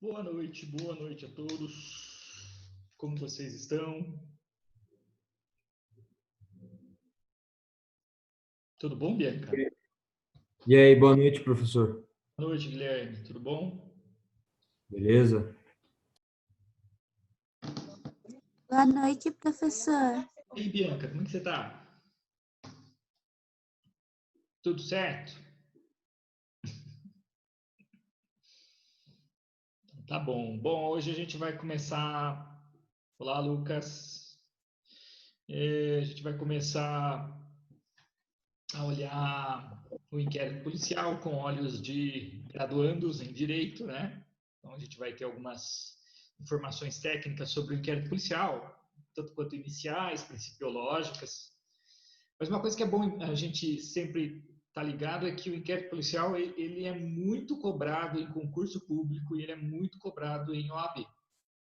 Boa noite a todos. Como vocês estão? Tudo bom, Bianca? E aí, boa noite, professor. Boa noite, Guilherme. Tudo bom? Beleza? Boa noite, professor. E aí, Bianca, como é que você tá? Tudo certo? Tá bom. Bom, hoje a gente vai começar. Olá, Lucas. A gente vai começar a olhar o inquérito policial com olhos de graduandos em direito, né? Então a gente vai ter algumas informações técnicas sobre o inquérito policial, tanto quanto iniciais, principiológicas. Mas uma coisa que é bom a gente sempre estar ligado é que o inquérito policial ele é muito cobrado em concurso público e ele é muito cobrado em OAB,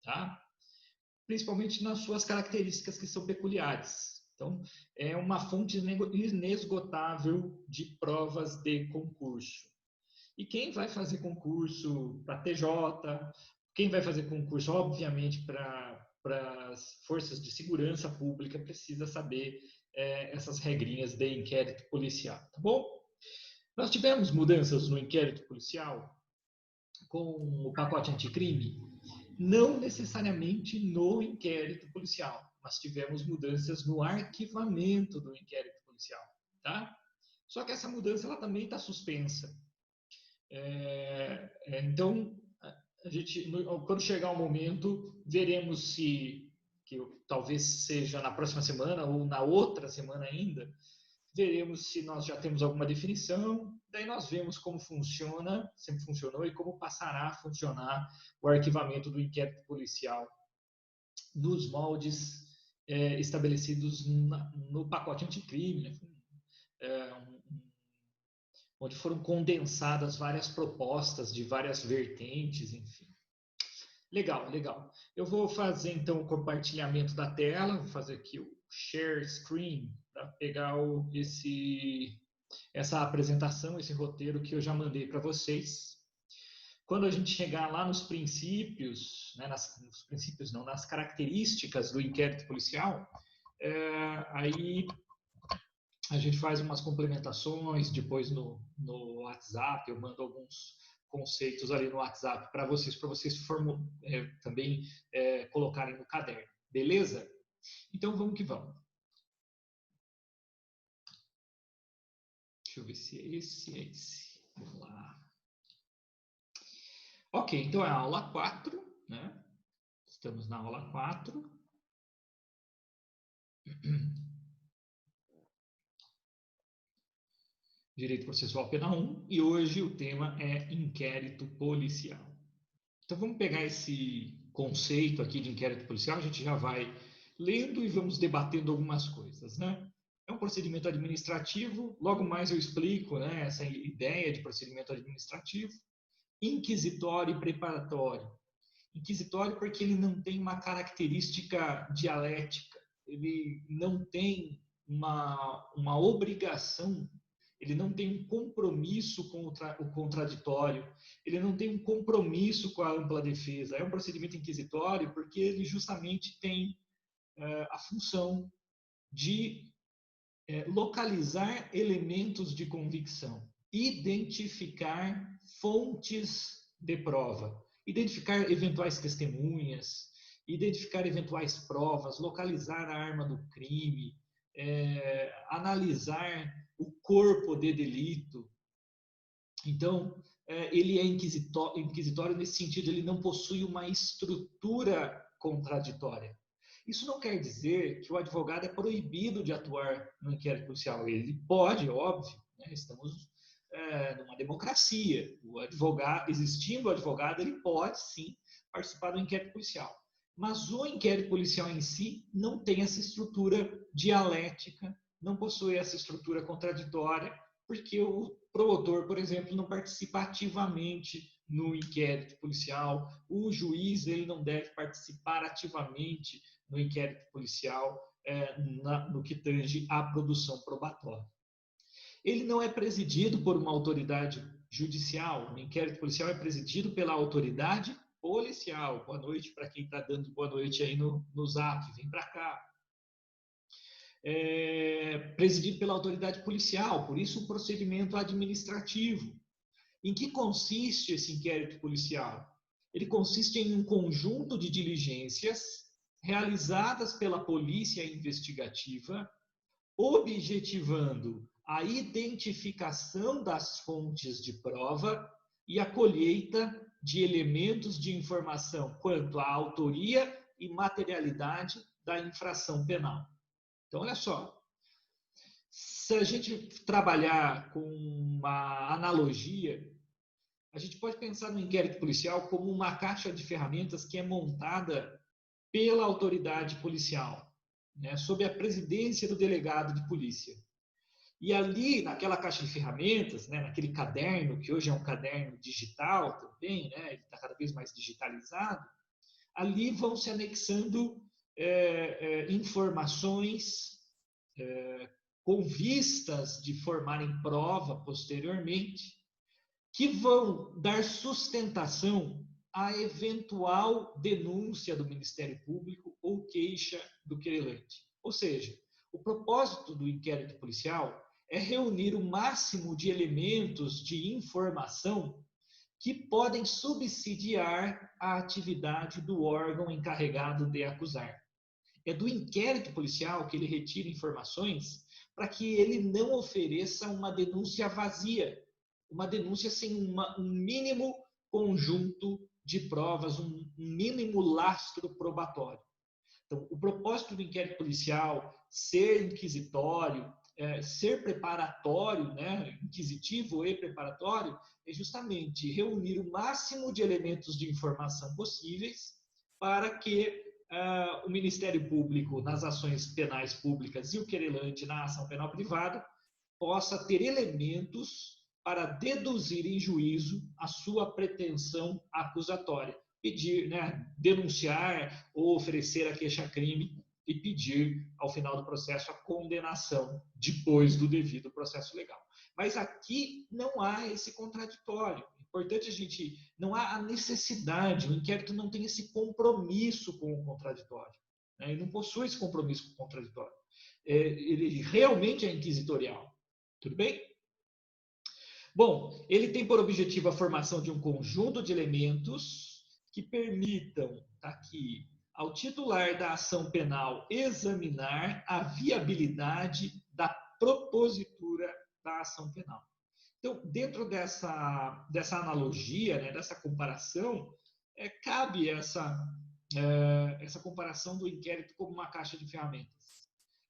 tá? Principalmente nas suas características que são peculiares. Então, é uma fonte inesgotável de provas de concurso. E quem vai fazer concurso para TJ, quem vai fazer concurso, obviamente, para as forças de segurança pública, precisa saber essas regrinhas de inquérito policial, tá bom? Nós tivemos mudanças no inquérito policial com o pacote anticrime, não necessariamente no inquérito policial, mas tivemos mudanças no arquivamento do inquérito policial, tá? Só que essa mudança ela também está suspensa. Então, a gente, quando chegar o momento, veremos se, que talvez seja na próxima semana ou na outra semana ainda, veremos se nós já temos alguma definição, daí nós vemos como funciona, sempre funcionou, e como passará a funcionar o arquivamento do inquérito policial nos moldes estabelecidos no pacote anticrime, né? Onde foram condensadas várias propostas de várias vertentes, enfim. Legal, legal. Eu vou fazer então o compartilhamento da tela, vou fazer aqui o share screen para pegar essa apresentação, esse roteiro que eu já mandei para vocês. Quando a gente chegar lá nos princípios, né, nos princípios não, nas características do inquérito policial, aí a gente faz umas complementações, depois no WhatsApp, eu mando alguns conceitos ali no WhatsApp para vocês também colocarem no caderno. Beleza? Então vamos que vamos. Deixa eu ver se é esse. Vamos lá. Ok, então é a aula 4, né? Estamos na aula 4. Direito Processual Penal 1, e hoje o tema é inquérito policial. Então vamos pegar esse conceito aqui de inquérito policial, a gente já vai lendo e vamos debatendo algumas coisas, né? É um procedimento administrativo, logo mais eu explico, né, essa ideia de procedimento administrativo, inquisitório e preparatório. Inquisitório porque ele não tem uma característica dialética, ele não tem uma obrigação, ele não tem um compromisso com o contraditório, ele não tem um compromisso com a ampla defesa. É um procedimento inquisitório porque ele justamente tem a função de localizar elementos de convicção, identificar fontes de prova, identificar eventuais testemunhas, identificar eventuais provas, localizar a arma do crime, analisar o corpo de delito. Então, ele é inquisitório nesse sentido, ele não possui uma estrutura contraditória. Isso não quer dizer que o advogado é proibido de atuar no inquérito policial. Ele pode, óbvio, né? Estamos numa democracia. O advogado, existindo o advogado, ele pode sim participar do inquérito policial. Mas o inquérito policial em si não tem essa estrutura dialética, não possui essa estrutura contraditória, porque o promotor, por exemplo, não participa ativamente no inquérito policial, o juiz ele não deve participar ativamente no inquérito policial no que tange à produção probatória. Ele não é presidido por uma autoridade judicial, o inquérito policial é presidido pela autoridade policial. Boa noite para quem está dando boa noite aí no Zap. Vem para cá. Presidido pela autoridade policial, por isso um procedimento administrativo. Em que consiste esse inquérito policial? Ele consiste em um conjunto de diligências realizadas pela polícia investigativa, objetivando a identificação das fontes de prova e a colheita de elementos de informação quanto à autoria e materialidade da infração penal. Então, olha só, se a gente trabalhar com uma analogia, a gente pode pensar no inquérito policial como uma caixa de ferramentas que é montada pela autoridade policial, né, sob a presidência do delegado de polícia. E ali, naquela caixa de ferramentas, né, naquele caderno, que hoje é um caderno digital também, né, ele está cada vez mais digitalizado, ali vão se anexando informações com vistas de formarem prova posteriormente, que vão dar sustentação à eventual denúncia do Ministério Público ou queixa do querelante. Ou seja, o propósito do inquérito policial é reunir o máximo de elementos de informação que podem subsidiar a atividade do órgão encarregado de acusar. É do inquérito policial que ele retira informações para que ele não ofereça uma denúncia vazia, uma denúncia sem um mínimo conjunto de provas, um mínimo lastro probatório. Então, o propósito do inquérito policial ser inquisitório, ser preparatório, né, inquisitivo e preparatório, é justamente reunir o máximo de elementos de informação possíveis para que o Ministério Público, nas ações penais públicas, e o querelante, na ação penal privada, possa ter elementos para deduzir em juízo a sua pretensão acusatória, pedir, né, denunciar ou oferecer a queixa-crime e pedir, ao final do processo, a condenação depois do devido processo legal. Mas aqui não há esse contraditório. É importante a gente... Não há a necessidade, o inquérito não tem esse compromisso com o contraditório. Né? Ele não possui esse compromisso com o contraditório. Ele realmente é inquisitorial. Tudo bem? Bom, ele tem por objetivo a formação de um conjunto de elementos que permitam, tá aqui, ao titular da ação penal examinar a viabilidade da propositura da ação penal. Então, dentro dessa analogia, né, dessa comparação, cabe essa comparação do inquérito como uma caixa de ferramentas.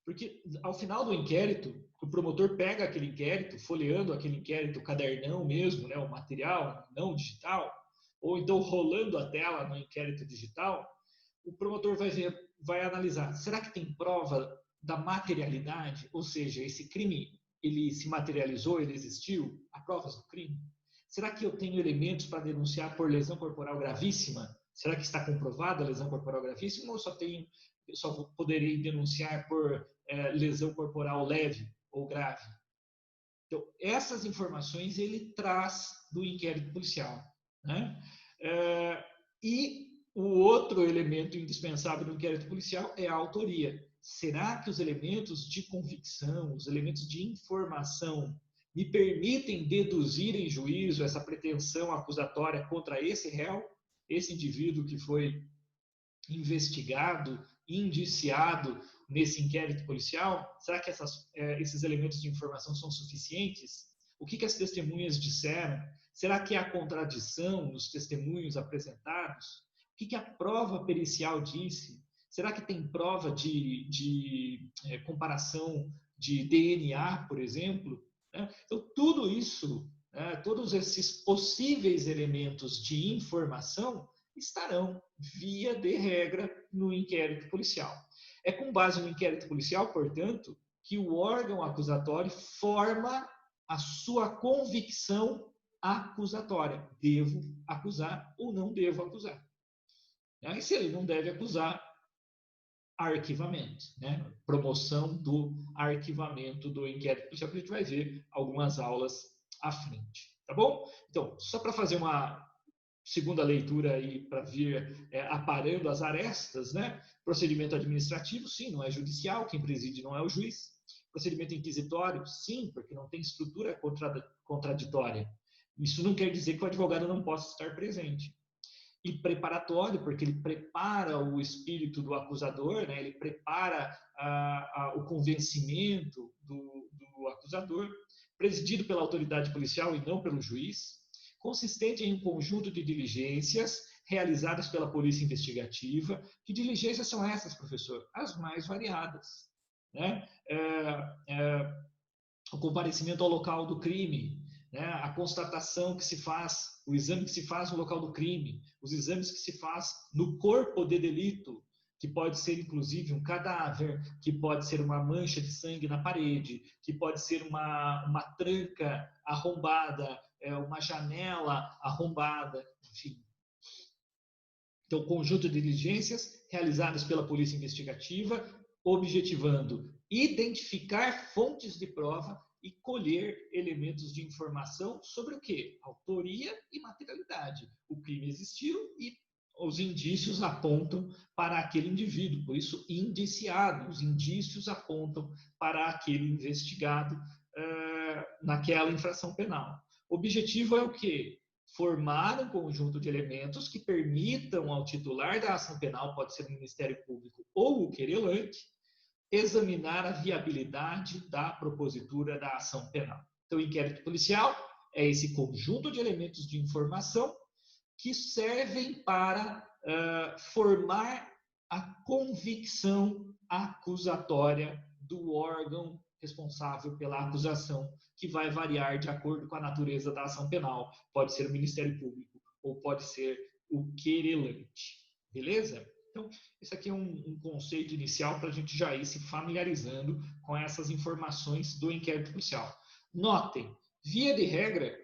Porque, ao final do inquérito, o promotor pega aquele inquérito, folheando aquele inquérito, cadernão mesmo, né, o material não digital, ou então rolando a tela no inquérito digital, o promotor vai analisar, será que tem prova da materialidade? Ou seja, esse crime, ele se materializou, ele existiu? Há provas do crime? Será que eu tenho elementos para denunciar por lesão corporal gravíssima? Será que está comprovada a lesão corporal gravíssima ou eu só poderei denunciar por lesão corporal leve ou grave? Então, essas informações ele traz do inquérito policial, né? E o outro elemento indispensável do inquérito policial é a autoria. Será que os elementos de convicção, os elementos de informação me permitem deduzir em juízo essa pretensão acusatória contra esse réu, esse indivíduo que foi investigado, indiciado nesse inquérito policial? Será que esses elementos de informação são suficientes? O que as testemunhas disseram? Será que há contradição nos testemunhos apresentados? O que a prova pericial disse? Será que tem prova de comparação de DNA, por exemplo? Então, tudo isso, todos esses possíveis elementos de informação estarão, via de regra, no inquérito policial. É com base no inquérito policial, portanto, que o órgão acusatório forma a sua convicção acusatória. Devo acusar ou não devo acusar? E se ele não deve acusar, arquivamento, né? Promoção do arquivamento do inquérito policial, que a gente vai ver algumas aulas à frente. Tá bom? Então, só para fazer uma segunda leitura aí para vir aparando as arestas, né? Procedimento administrativo, sim, não é judicial, quem preside não é o juiz. Procedimento inquisitório, sim, porque não tem estrutura contraditória. Isso não quer dizer que o advogado não possa estar presente. E preparatório, porque ele prepara o espírito do acusador, né? Ele prepara o convencimento do acusador, presidido pela autoridade policial e não pelo juiz, consistente em um conjunto de diligências realizadas pela polícia investigativa. Que diligências são essas, professor? As mais variadas, né? O comparecimento ao local do crime, né? A constatação que se faz, o exame que se faz no local do crime, os exames que se faz no corpo de delito, que pode ser inclusive um cadáver, que pode ser uma mancha de sangue na parede, que pode ser uma tranca arrombada, uma janela arrombada, enfim. Então, conjunto de diligências realizadas pela polícia investigativa, objetivando identificar fontes de prova e colher elementos de informação sobre o quê? Autoria e materialidade. O crime existiu e os indícios apontam para aquele indivíduo, por isso indiciado, os indícios apontam para aquele investigado naquela infração penal. O objetivo é o quê? Formar um conjunto de elementos que permitam ao titular da ação penal, pode ser o Ministério Público ou o querelante, examinar a viabilidade da propositura da ação penal. Então, o inquérito policial é esse conjunto de elementos de informação que servem para formar a convicção acusatória do órgão responsável pela acusação, que vai variar de acordo com a natureza da ação penal. Pode ser o Ministério Público ou pode ser o querelante. Beleza? Então, esse aqui é um conceito inicial para a gente já ir se familiarizando com essas informações do inquérito policial. Notem, via de regra,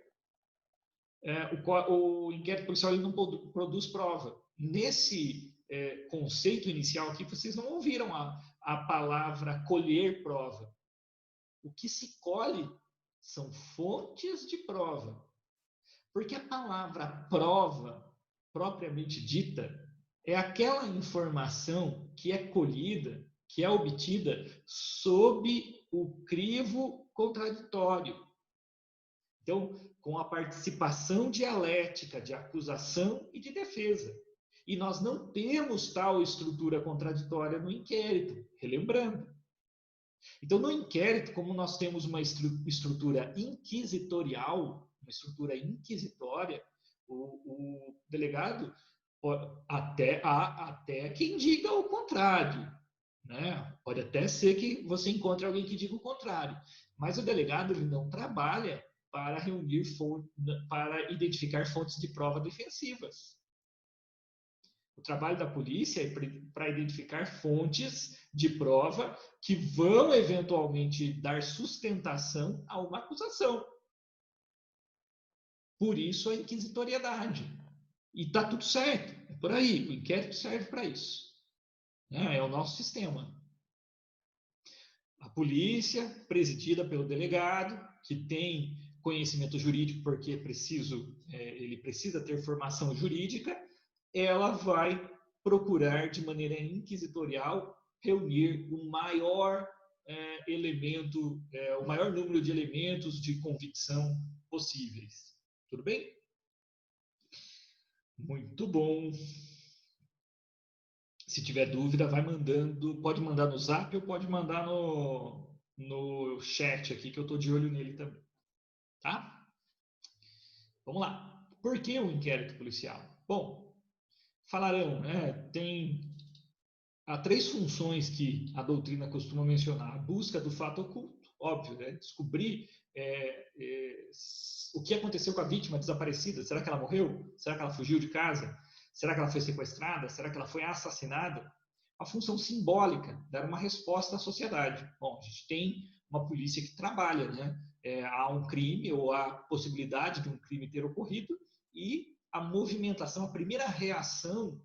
o inquérito policial ele não produz prova. Nesse conceito inicial aqui, vocês não ouviram a palavra colher prova. O que se colhe são fontes de prova. Porque a palavra prova, propriamente dita, é aquela informação que é colhida, que é obtida sob o crivo contraditório. Então, com a participação dialética de acusação e de defesa. E nós não temos tal estrutura contraditória no inquérito, relembrando. Então, no inquérito, como nós temos uma estrutura inquisitorial, uma estrutura inquisitória, o delegado até quem diga o contrário, né? Pode até ser que você encontre alguém que diga o contrário, mas o delegado ele não trabalha para reunir para identificar fontes de prova defensivas. O trabalho da polícia é para identificar fontes de prova que vão eventualmente dar sustentação a uma acusação. Por isso a inquisitoriedade. E está tudo certo, é por aí, o inquérito serve para isso. É o nosso sistema. A polícia, presidida pelo delegado, que tem conhecimento jurídico, porque ele precisa ter formação jurídica, ela vai procurar, de maneira inquisitorial, reunir o maior o maior número de elementos de convicção possíveis. Tudo bem? Muito bom. Se tiver dúvida, vai mandando, pode mandar no zap ou pode mandar no chat aqui, que eu estou de olho nele também. Tá? Vamos lá. Por que o inquérito policial? Bom, falarão, né? Há 3 funções que a doutrina costuma mencionar. A busca do fato oculto, óbvio, né? Descobrir o que aconteceu com a vítima desaparecida. Será que ela morreu? Será que ela fugiu de casa? Será que ela foi sequestrada? Será que ela foi assassinada? A função simbólica, dar uma resposta à sociedade. Bom, a gente tem uma polícia que trabalha, né? Há um crime ou há possibilidade de um crime ter ocorrido e a movimentação, a primeira reação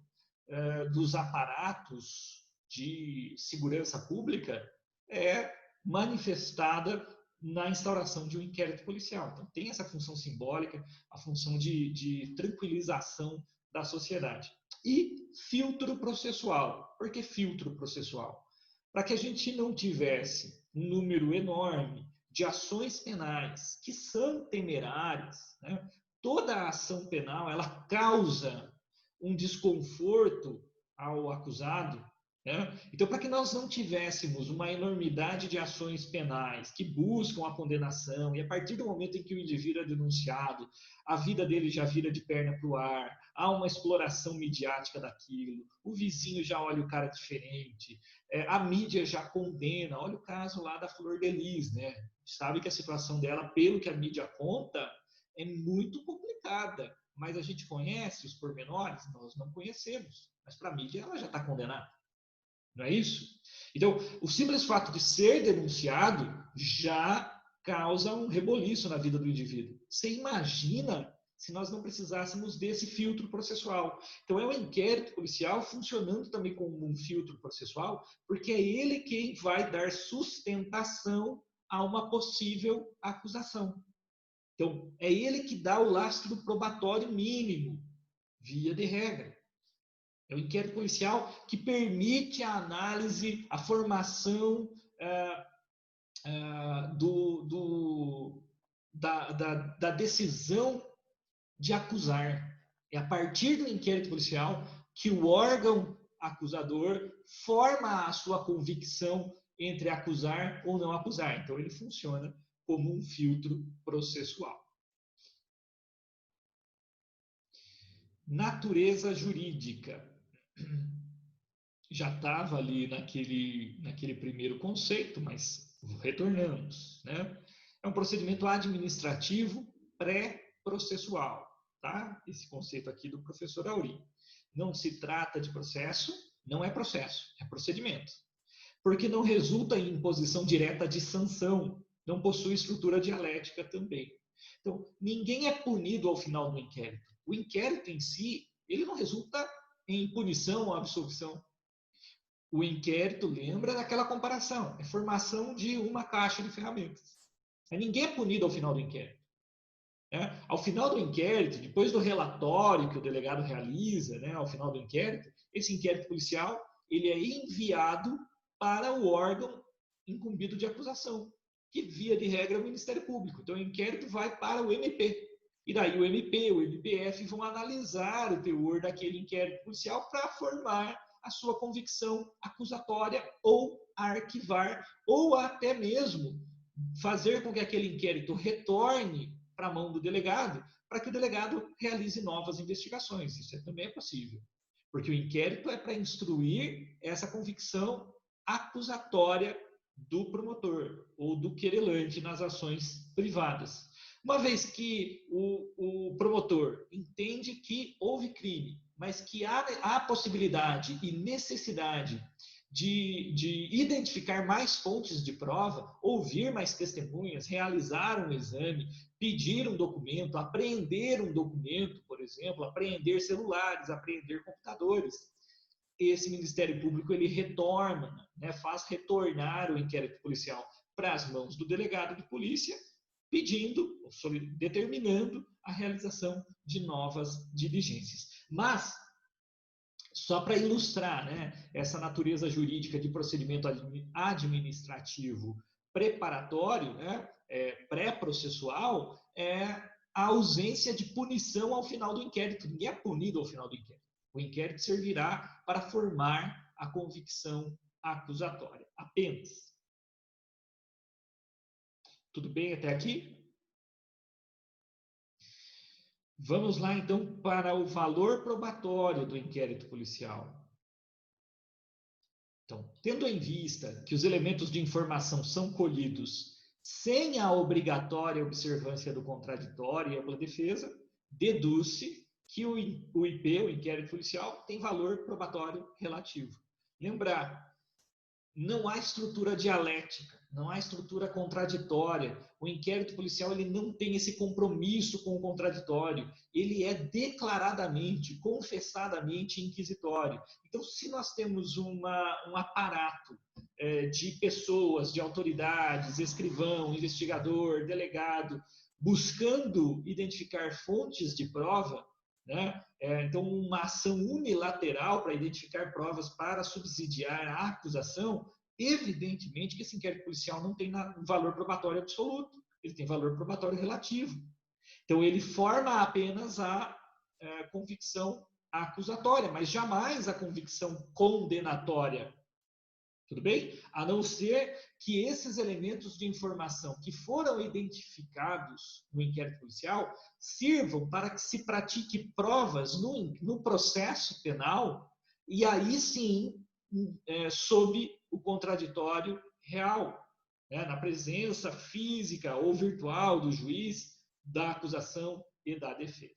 dos aparatos de segurança pública é manifestada na instauração de um inquérito policial. Então, tem essa função simbólica, a função de tranquilização da sociedade. E filtro processual. Por que filtro processual? Para que a gente não tivesse um número enorme de ações penais que são temerárias, né? Toda a ação penal ela causa um desconforto ao acusado, né? Então, para que nós não tivéssemos uma enormidade de ações penais que buscam a condenação, e a partir do momento em que o indivíduo é denunciado, a vida dele já vira de perna para o ar, há uma exploração midiática daquilo, o vizinho já olha o cara diferente, a mídia já condena. Olha o caso lá da Flor de Lis, né? Sabe que a situação dela, pelo que a mídia conta, é muito complicada, mas a gente conhece os pormenores? Nós não conhecemos, mas para a mídia ela já está condenada. Não é isso? Então, o simples fato de ser denunciado já causa um reboliço na vida do indivíduo. Você imagina se nós não precisássemos desse filtro processual. Então, é o inquérito policial funcionando também como um filtro processual, porque é ele quem vai dar sustentação a uma possível acusação. Então, é ele que dá o lastro probatório mínimo, via de regra. É o inquérito policial que permite a análise, a formação da decisão de acusar. É a partir do inquérito policial que o órgão acusador forma a sua convicção entre acusar ou não acusar. Então, ele funciona como um filtro processual. Natureza jurídica. Já estava ali naquele primeiro conceito, mas retornamos, né? É um procedimento administrativo pré-processual, tá? Esse conceito aqui do professor Auri. Não se trata de processo, não é processo, é procedimento. Porque não resulta em imposição direta de sanção, não possui estrutura dialética também. Então, ninguém é punido ao final do inquérito. O inquérito em si, ele não resulta em punição ou absolvição. O inquérito, lembra daquela comparação, é formação de uma caixa de ferramentas. Ninguém é punido ao final do inquérito. Ao final do inquérito, depois do relatório que o delegado realiza, ao final do inquérito, esse inquérito policial ele é enviado para o órgão incumbido de acusação, que via de regra é o Ministério Público. Então o inquérito vai para o MP. E daí o MP, o MPF vão analisar o teor daquele inquérito policial para formar a sua convicção acusatória ou arquivar, ou até mesmo fazer com que aquele inquérito retorne para a mão do delegado, para que o delegado realize novas investigações. Isso também é possível, porque o inquérito é para instruir essa convicção acusatória do promotor ou do querelante nas ações privadas. Uma vez que o promotor entende que houve crime, mas que há possibilidade e necessidade de identificar mais fontes de prova, ouvir mais testemunhas, realizar um exame, pedir um documento, apreender um documento, por exemplo, apreender celulares, apreender computadores. Esse Ministério Público ele retorna, faz retornar o inquérito policial para as mãos do delegado de polícia, pedindo, determinando a realização de novas diligências. Mas, só para ilustrar essa natureza jurídica de procedimento administrativo preparatório, pré-processual, é a ausência de punição ao final do inquérito. Ninguém é punido ao final do inquérito. O inquérito servirá para formar a convicção acusatória, apenas. Tudo bem até aqui? Vamos lá, então, para o valor probatório do inquérito policial. Então, tendo em vista que os elementos de informação são colhidos sem a obrigatória observância do contraditório e ampla defesa, deduz-se que o IP, o inquérito policial, tem valor probatório relativo. Lembrar, não há estrutura dialética, não há estrutura contraditória. O inquérito policial ele não tem esse compromisso com o contraditório. Ele é declaradamente, confessadamente inquisitório. Então, se nós temos um aparato de pessoas, de autoridades, escrivão, investigador, delegado, buscando identificar fontes de prova, né? Então, uma ação unilateral para identificar provas para subsidiar a acusação, evidentemente que esse inquérito policial não tem valor probatório absoluto, ele tem valor probatório relativo. Então, ele forma apenas a convicção acusatória, mas jamais a convicção condenatória. Tudo bem? A não ser que esses elementos de informação que foram identificados no inquérito policial sirvam para que se pratique provas no processo penal, e aí sim, sob o contraditório real, né, na presença física ou virtual do juiz, da acusação e da defesa.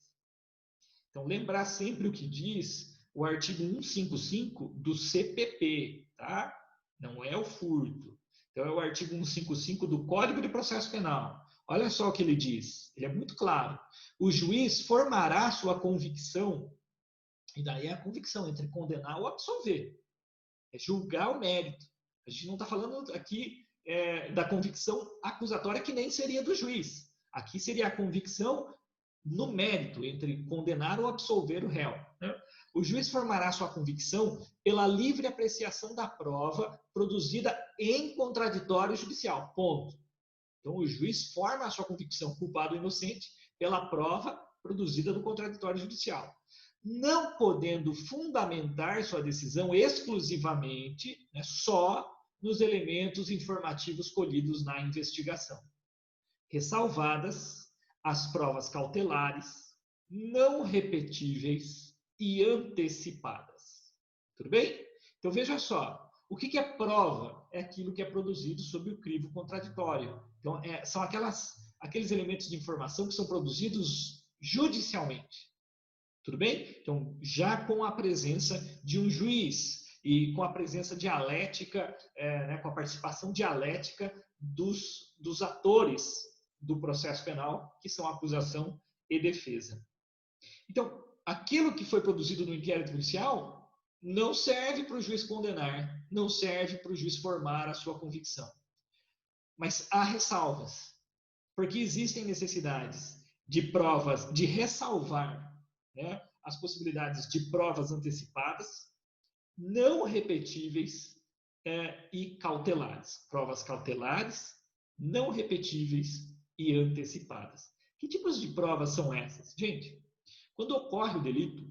Então, lembrar sempre o que diz o artigo 155 do CPP, tá? Não é o furto. Então, é o artigo 155 do Código de Processo Penal. Olha só o que ele diz. Ele é muito claro. O juiz formará sua convicção, e daí é a convicção entre condenar ou absolver. É julgar o mérito. A gente não está falando aqui da convicção acusatória, que nem seria do juiz. Aqui seria a convicção no mérito, entre condenar ou absolver o réu, né? O juiz formará sua convicção pela livre apreciação da prova produzida em contraditório judicial. Ponto. Então, o juiz forma a sua convicção culpado ou inocente pela prova produzida no contraditório judicial, não podendo fundamentar sua decisão exclusivamente, né, só nos elementos informativos colhidos na investigação, ressalvadas as provas cautelares, não repetíveis e antecipadas. Tudo bem? Então, veja só. O que é prova? É aquilo que é produzido sob o crivo contraditório. Então, são aqueles elementos de informação que são produzidos judicialmente. Tudo bem? Então, já com a presença de um juiz e com a presença dialética, né, com a participação dialética dos atores do processo penal, que são acusação e defesa. Então, aquilo que foi produzido no inquérito policial não serve para o juiz condenar, não serve para o juiz formar a sua convicção. Mas há ressalvas, porque existem necessidades de provas, de ressalvar, né, as possibilidades de provas antecipadas, não repetíveis e cautelares. Provas cautelares, não repetíveis e antecipadas. Que tipos de provas são essas? Gente, quando ocorre o delito,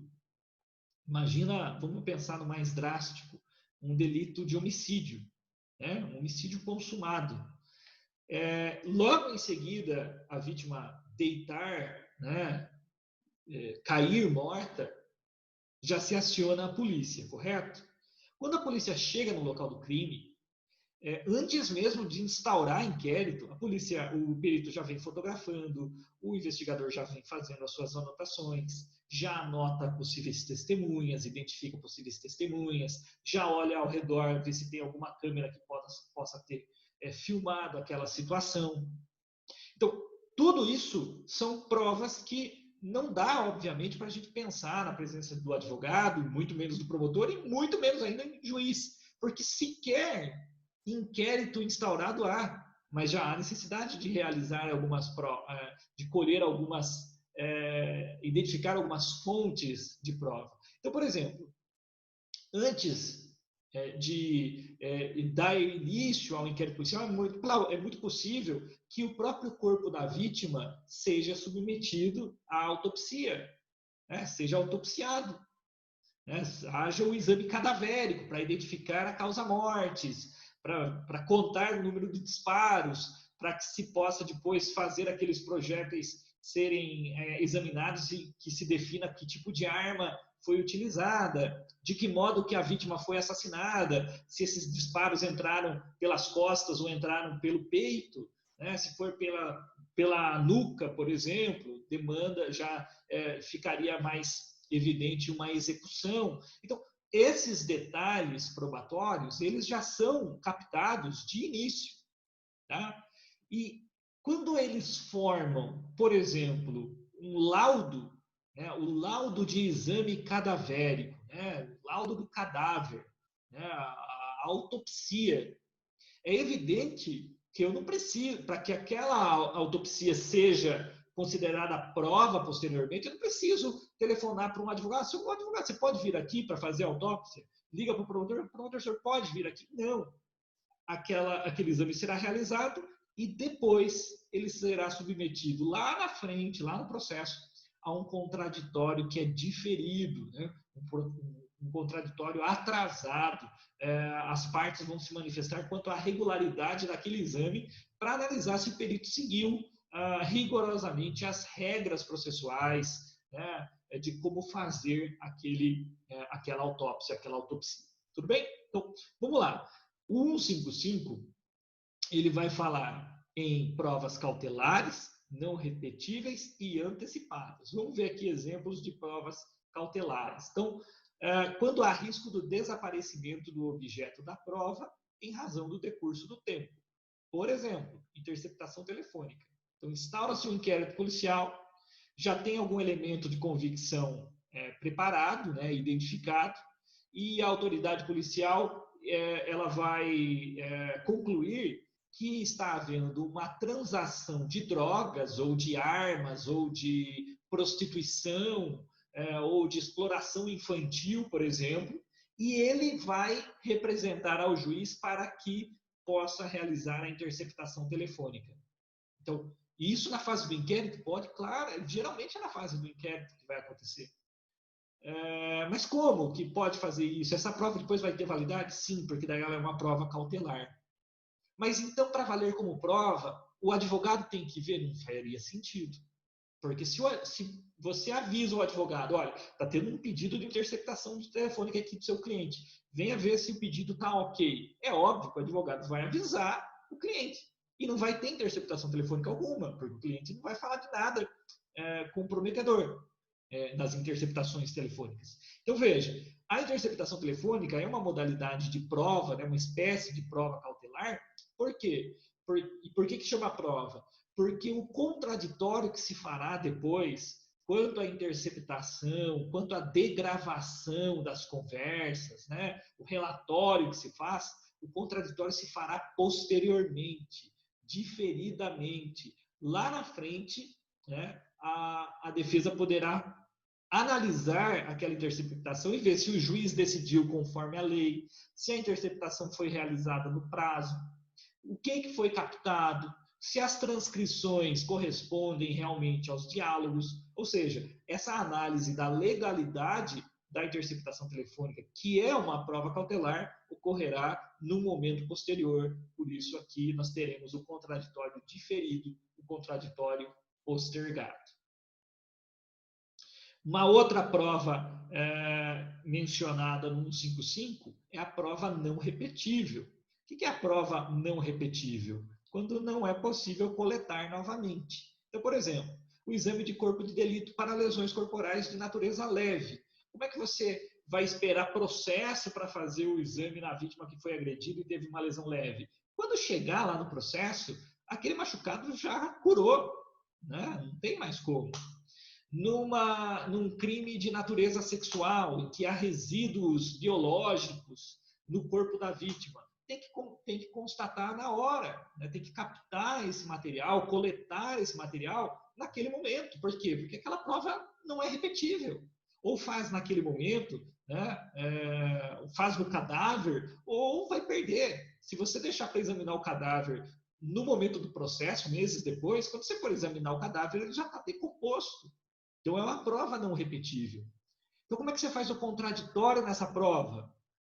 imagina, vamos pensar no mais drástico, um delito de homicídio, né? Um homicídio consumado. Logo em seguida, a vítima deitar, né, cair morta, já se aciona a polícia, correto? Quando a polícia chega no local do crime, antes mesmo de instaurar inquérito, o perito já vem fotografando, o investigador já vem fazendo as suas anotações, já anota possíveis testemunhas, identifica possíveis testemunhas, já olha ao redor, vê se tem alguma câmera que possa ter filmado aquela situação. Então, tudo isso são provas que não dá, obviamente, para a gente pensar na presença do advogado, muito menos do promotor e muito menos ainda do juiz, porque sequer inquérito instaurado há, mas já há necessidade de realizar algumas provas, de colher algumas, identificar algumas fontes de prova. Então, por exemplo, antes de dar início ao inquérito policial, é muito possível que o próprio corpo da vítima seja submetido à autopsia, né? Seja autopsiado, né? Haja o exame cadavérico para identificar a causa-mortes, para contar o número de disparos, para que se possa depois fazer aqueles projéteis serem examinados e que se defina que tipo de arma foi utilizada, de que modo que a vítima foi assassinada, se esses disparos entraram pelas costas ou entraram pelo peito, né? Se for pela nuca, por exemplo, demanda já ficaria mais evidente uma execução. Então, esses detalhes probatórios, eles já são captados de início, tá? E quando eles formam, por exemplo, um laudo, né, o laudo de exame cadavérico, né, laudo do cadáver, né, a autopsia, É evidente que eu não preciso, para que aquela autopsia seja considerada prova posteriormente, eu não preciso telefonar para um advogado. Seu advogado, você pode vir aqui para fazer a autópsia? Liga para o promotor, o senhor pode vir aqui? Não. Aquele exame será realizado e depois ele será submetido lá na frente, lá no processo, a um contraditório que é diferido, né? Um contraditório atrasado. As partes vão se manifestar quanto à regularidade daquele exame para analisar se o perito seguiu rigorosamente as regras processuais, né, de como fazer aquela autópsia. Tudo bem? Então, vamos lá. O 155, ele vai falar em provas cautelares, não repetíveis e antecipadas. Vamos ver aqui exemplos de provas cautelares. Então, quando há risco do desaparecimento do objeto da prova em razão do decurso do tempo. Por exemplo, interceptação telefônica. Então, instaura-se um inquérito policial, já tem algum elemento de convicção preparado, né, identificado, e a autoridade policial ela vai concluir que está havendo uma transação de drogas, ou de armas, ou de prostituição, ou de exploração infantil, por exemplo, e ele vai representar ao juiz para que possa realizar a interceptação telefônica. Então, isso na fase do inquérito pode, claro, geralmente é na fase do inquérito que vai acontecer. Mas como que pode fazer isso? Essa prova depois vai ter validade? Sim, porque daí ela é uma prova cautelar. Mas então, para valer como prova, o advogado tem que ver, não faria sentido. Porque se você avisa o advogado, olha, está tendo um pedido de interceptação de telefônica aqui do seu cliente, venha ver se o pedido está ok. É óbvio que o advogado vai avisar o cliente. E não vai ter interceptação telefônica alguma, porque o cliente não vai falar de nada comprometedor nas interceptações telefônicas. Então, veja, a interceptação telefônica é uma modalidade de prova, né, uma espécie de prova cautelar. Por quê? Por que chama prova? Porque o contraditório que se fará depois, quanto à interceptação, quanto à degravação das conversas, né, o relatório que se faz, o contraditório se fará posteriormente, diferidamente. Lá na frente, né, a defesa poderá analisar aquela interceptação e ver se o juiz decidiu conforme a lei, se a interceptação foi realizada no prazo, o que foi captado, se as transcrições correspondem realmente aos diálogos, ou seja, essa análise da legalidade da interceptação telefônica, que é uma prova cautelar, ocorrerá no momento posterior. Por isso aqui nós teremos o contraditório diferido, o contraditório postergado. Uma outra prova mencionada no 155 é a prova não repetível. O que é a prova não repetível? Quando não é possível coletar novamente. Então, por exemplo, o exame de corpo de delito para lesões corporais de natureza leve. Como é que você vai esperar processo para fazer o exame na vítima que foi agredida e teve uma lesão leve? Quando chegar lá no processo, aquele machucado já curou, né? Não tem mais como. Num crime de natureza sexual, em que há resíduos biológicos no corpo da vítima, tem que constatar na hora, né? Tem que captar esse material, coletar esse material naquele momento. Por quê? Porque aquela prova não é repetível. Ou faz naquele momento, né? Faz no cadáver, ou vai perder. Se você deixar para examinar o cadáver no momento do processo, meses depois, quando você for examinar o cadáver, ele já está decomposto. Então, é uma prova não repetível. Então, como é que você faz o contraditório nessa prova?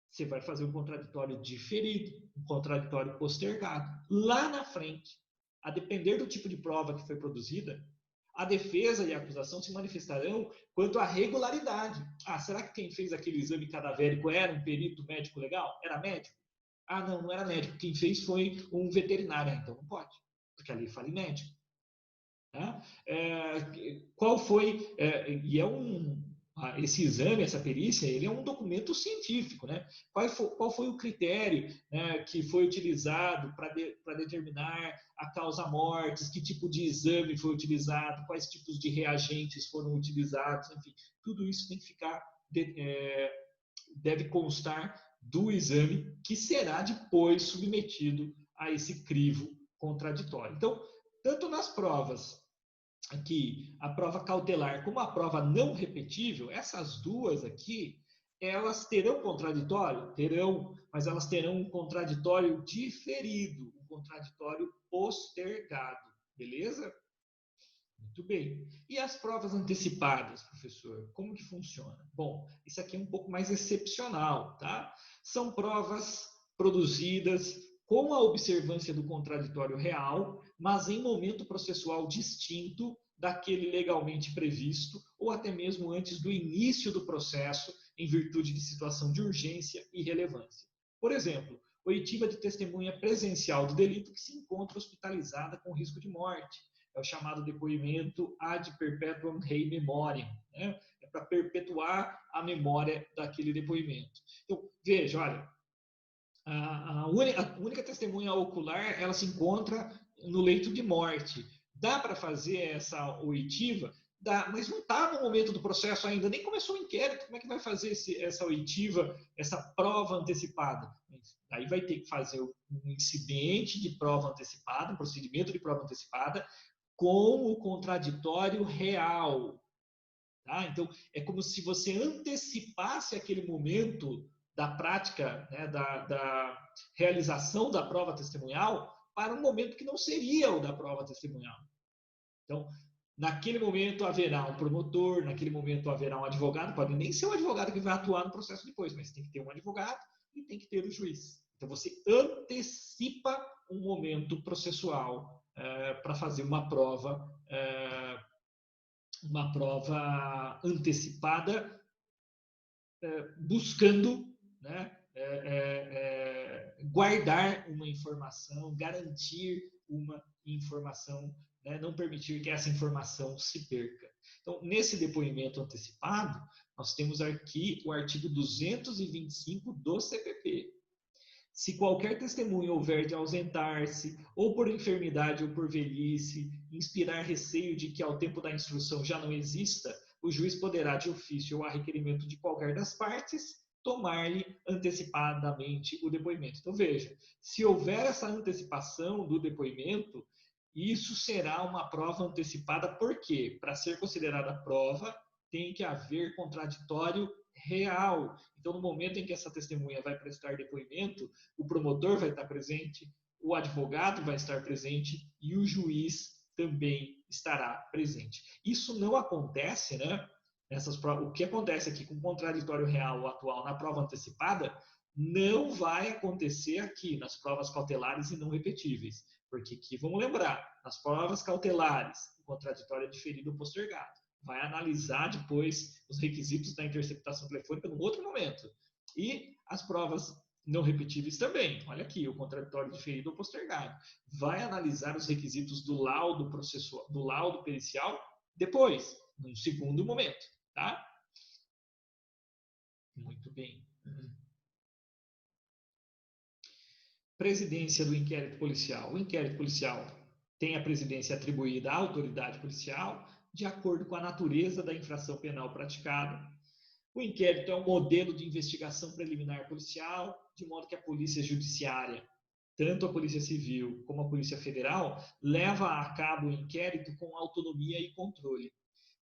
Você vai fazer um contraditório diferido, um contraditório postergado. Lá na frente, a depender do tipo de prova que foi produzida, a defesa e a acusação se manifestarão quanto à regularidade. Será que quem fez aquele exame cadavérico era um perito médico legal? Era médico? Não, não era médico. Quem fez foi um veterinário. Então, não pode, porque ali fala em médico. Qual foi, esse exame, essa perícia, ele é um documento científico, né? Qual foi o critério, né, que foi utilizado para determinar a causa mortis, que tipo de exame foi utilizado, quais tipos de reagentes foram utilizados, enfim, tudo isso tem que ficar, deve constar do exame que será depois submetido a esse crivo contraditório. Então, tanto nas provas aqui, a prova cautelar como a prova não repetível, essas duas aqui, elas terão contraditório? Terão, mas elas terão um contraditório diferido, um contraditório postergado, beleza? Muito bem. E as provas antecipadas, professor? Como que funciona? Bom, isso aqui é um pouco mais excepcional, tá? São provas produzidas com a observância do contraditório real, mas em momento processual distinto daquele legalmente previsto, ou até mesmo antes do início do processo, em virtude de situação de urgência e relevância. Por exemplo, oitiva de testemunha presencial do delito que se encontra hospitalizada com risco de morte. É o chamado depoimento ad perpetuam rei memoriam, né? É para perpetuar a memória daquele depoimento. Então, veja, olha, a única testemunha ocular, ela se encontra no leito de morte. Dá para fazer essa oitiva? Dá, mas não está no momento do processo ainda, nem começou o inquérito, como é que vai fazer essa oitiva, essa prova antecipada? Aí vai ter que fazer um incidente de prova antecipada, um procedimento de prova antecipada, com o contraditório real. Tá? Então, é como se você antecipasse aquele momento da prática, né, da realização da prova testemunhal para um momento que não seria o da prova testemunhal. Então, naquele momento haverá um promotor, naquele momento haverá um advogado, pode nem ser o advogado que vai atuar no processo depois, mas tem que ter um advogado e tem que ter o juiz. Então, você antecipa um momento processual para fazer uma prova antecipada, buscando, né, guardar uma informação, garantir uma informação, né, não permitir que essa informação se perca. Então, nesse depoimento antecipado, nós temos aqui o artigo 225 do CPP. Se qualquer testemunho houver de ausentar-se, ou por enfermidade ou por velhice, inspirar receio de que ao tempo da instrução já não exista, o juiz poderá, de ofício ou a requerimento de qualquer das partes, tomar-lhe antecipadamente o depoimento. Então, veja, se houver essa antecipação do depoimento, isso será uma prova antecipada. Por quê? Para ser considerada prova, tem que haver contraditório real. Então, no momento em que essa testemunha vai prestar depoimento, o promotor vai estar presente, o advogado vai estar presente e o juiz também estará presente. Isso não acontece, né? O que acontece aqui com o contraditório real atual na prova antecipada não vai acontecer aqui nas provas cautelares e não repetíveis. Porque aqui, vamos lembrar, nas provas cautelares, o contraditório é diferido ou postergado. Vai analisar depois os requisitos da interceptação telefônica num outro momento. E as provas não repetíveis também. Olha aqui, o contraditório diferido ou postergado. Vai analisar os requisitos do laudo processual, do laudo pericial depois, num segundo momento, tá? Muito bem. Presidência do inquérito policial. O inquérito policial tem a presidência atribuída à autoridade policial, de acordo com a natureza da infração penal praticada. O inquérito é um modelo de investigação preliminar policial, de modo que a polícia judiciária, tanto a Polícia Civil como a Polícia Federal, leva a cabo o inquérito com autonomia e controle.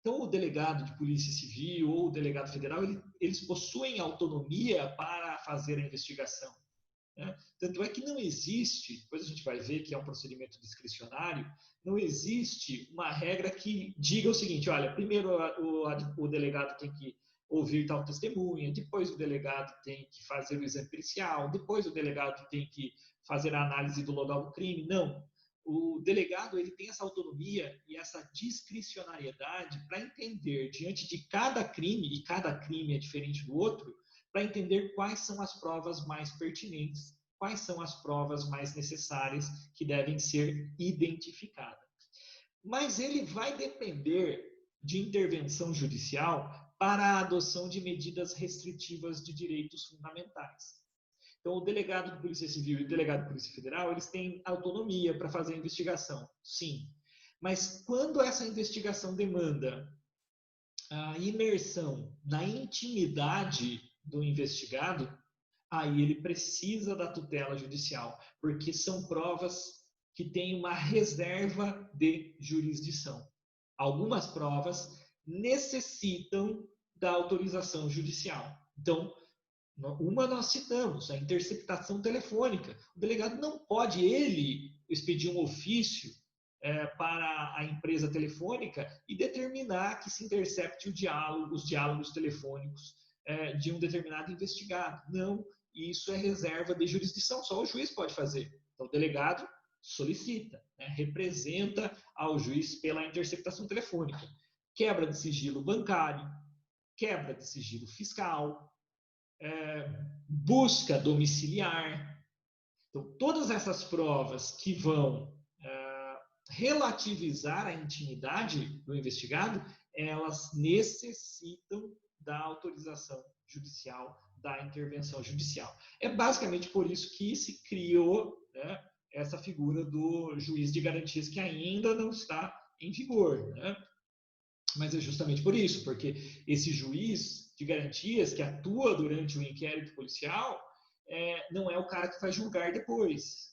Então, o delegado de Polícia Civil ou o delegado federal, eles possuem autonomia para fazer a investigação. Né? Tanto é que não existe, depois a gente vai ver que é um procedimento discricionário, não existe uma regra que diga o seguinte: olha, primeiro o delegado tem que ouvir tal testemunha, depois o delegado tem que fazer o exame pericial, depois o delegado tem que fazer a análise do local do crime. Não. O delegado ele tem essa autonomia e essa discricionariedade para entender, diante de cada crime, e cada crime é diferente do outro, para entender quais são as provas mais pertinentes, quais são as provas mais necessárias que devem ser identificadas. Mas ele vai depender de intervenção judicial para a adoção de medidas restritivas de direitos fundamentais. Então, o delegado de Polícia Civil e o delegado de Polícia Federal, eles têm autonomia para fazer a investigação, sim. Mas quando essa investigação demanda a imersão na intimidade do investigado, aí ele precisa da tutela judicial, porque são provas que têm uma reserva de jurisdição. Algumas provas necessitam da autorização judicial. Então, uma nós citamos, a interceptação telefônica. O delegado não pode, ele, expedir um ofício para a empresa telefônica e determinar que se intercepte os diálogos telefônicos de um determinado investigado. Não, isso é reserva de jurisdição, só o juiz pode fazer. Então, o delegado solicita, representa ao juiz pela interceptação telefônica. Quebra de sigilo bancário, quebra de sigilo fiscal, busca domiciliar. Então, todas essas provas que vão relativizar a intimidade do investigado, elas necessitam da autorização judicial, da intervenção judicial. É basicamente por isso que se criou essa figura do juiz de garantias, que ainda não está em vigor. Mas é justamente por isso, porque esse juiz de garantias que atua durante o inquérito policial não é o cara que vai julgar depois.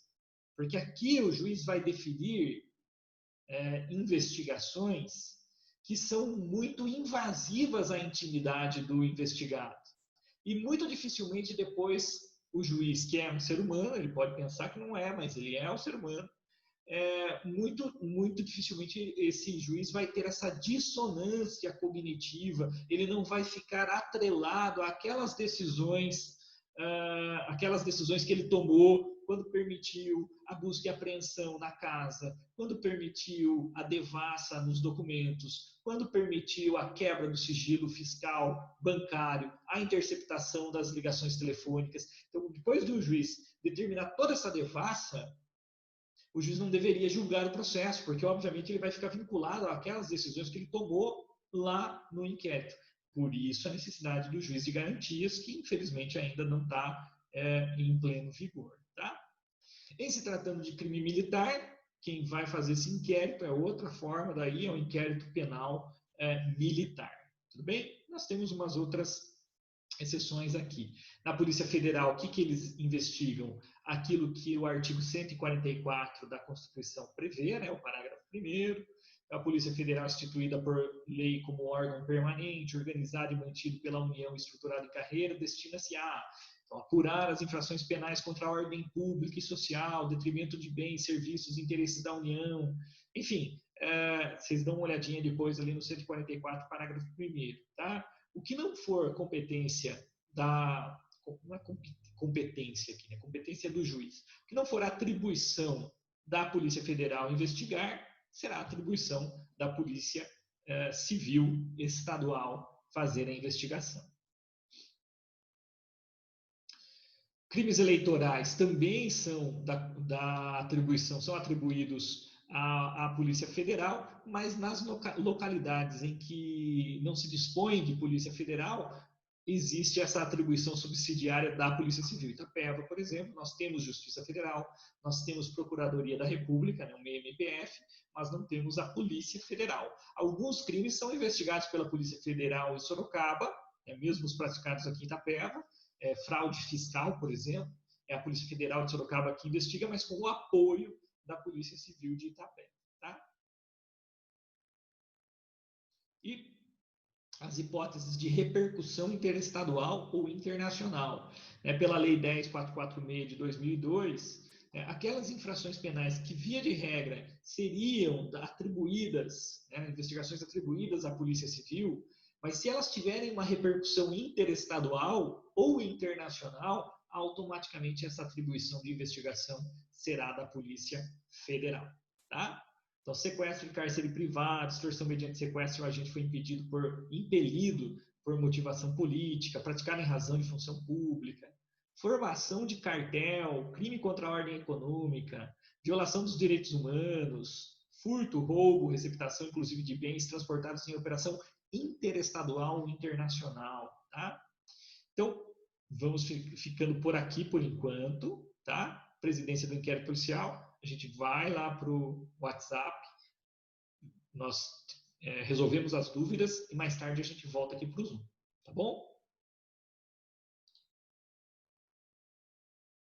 Porque aqui o juiz vai definir investigações que são muito invasivas à intimidade do investigado. E muito dificilmente depois o juiz, que é um ser humano, ele pode pensar que não é, mas ele é um ser humano, muito dificilmente esse juiz vai ter essa dissonância cognitiva, ele não vai ficar atrelado àquelas decisões que ele tomou quando permitiu a busca e apreensão na casa, quando permitiu a devassa nos documentos, quando permitiu a quebra do sigilo fiscal, bancário, a interceptação das ligações telefônicas. Então, depois do juiz determinar toda essa devassa, o juiz não deveria julgar o processo, porque, obviamente, ele vai ficar vinculado àquelas decisões que ele tomou lá no inquérito. Por isso, a necessidade do juiz de garantias, que, infelizmente, ainda não está em pleno vigor. Tá? Em se tratando de crime militar, quem vai fazer esse inquérito é outra forma, daí é o inquérito penal militar. Tudo bem? Nós temos umas outras exceções aqui. Na Polícia Federal, o que eles investigam? Aquilo que o artigo 144 da Constituição prevê, o parágrafo 1º, a Polícia Federal instituída por lei como órgão permanente, organizado e mantido pela União, estruturado em carreira, destina-se a apurar as infrações penais contra a ordem pública e social, detrimento de bens, serviços, interesses da União, enfim, vocês dão uma olhadinha depois ali no 144, parágrafo 1º, tá? O que não for competência não é competência aqui, né? Competência do juiz. O que não for atribuição da Polícia Federal investigar, será atribuição da Polícia Civil Estadual fazer a investigação. Crimes eleitorais também são da atribuição, são atribuídos à Polícia Federal, mas nas localidades em que não se dispõe de Polícia Federal, existe essa atribuição subsidiária da Polícia Civil. Itapeva, por exemplo, nós temos Justiça Federal, nós temos Procuradoria da República, uma MPF, mas não temos a Polícia Federal. Alguns crimes são investigados pela Polícia Federal em Sorocaba, mesmo os praticados aqui em Itapeva, fraude fiscal, por exemplo, é a Polícia Federal de Sorocaba que investiga, mas com o apoio da Polícia Civil de Itapeva. Tá? E as hipóteses de repercussão interestadual ou internacional. Pela Lei 10.446 de 2002, aquelas infrações penais que, via de regra, seriam atribuídas, investigações atribuídas à Polícia Civil, mas se elas tiverem uma repercussão interestadual ou internacional, automaticamente essa atribuição de investigação será da Polícia Federal. Tá? Então, sequestro de cárcere privado, extorsão mediante sequestro, o agente foi impelido por motivação política, praticado em razão de função pública, formação de cartel, crime contra a ordem econômica, violação dos direitos humanos, furto, roubo, receptação, inclusive, de bens transportados em operação interestadual ou internacional. Tá? Então, vamos ficando por aqui por enquanto. Tá? Presidência do Inquérito Policial. A gente vai lá para o WhatsApp, nós resolvemos as dúvidas e mais tarde a gente volta aqui para o Zoom, tá bom?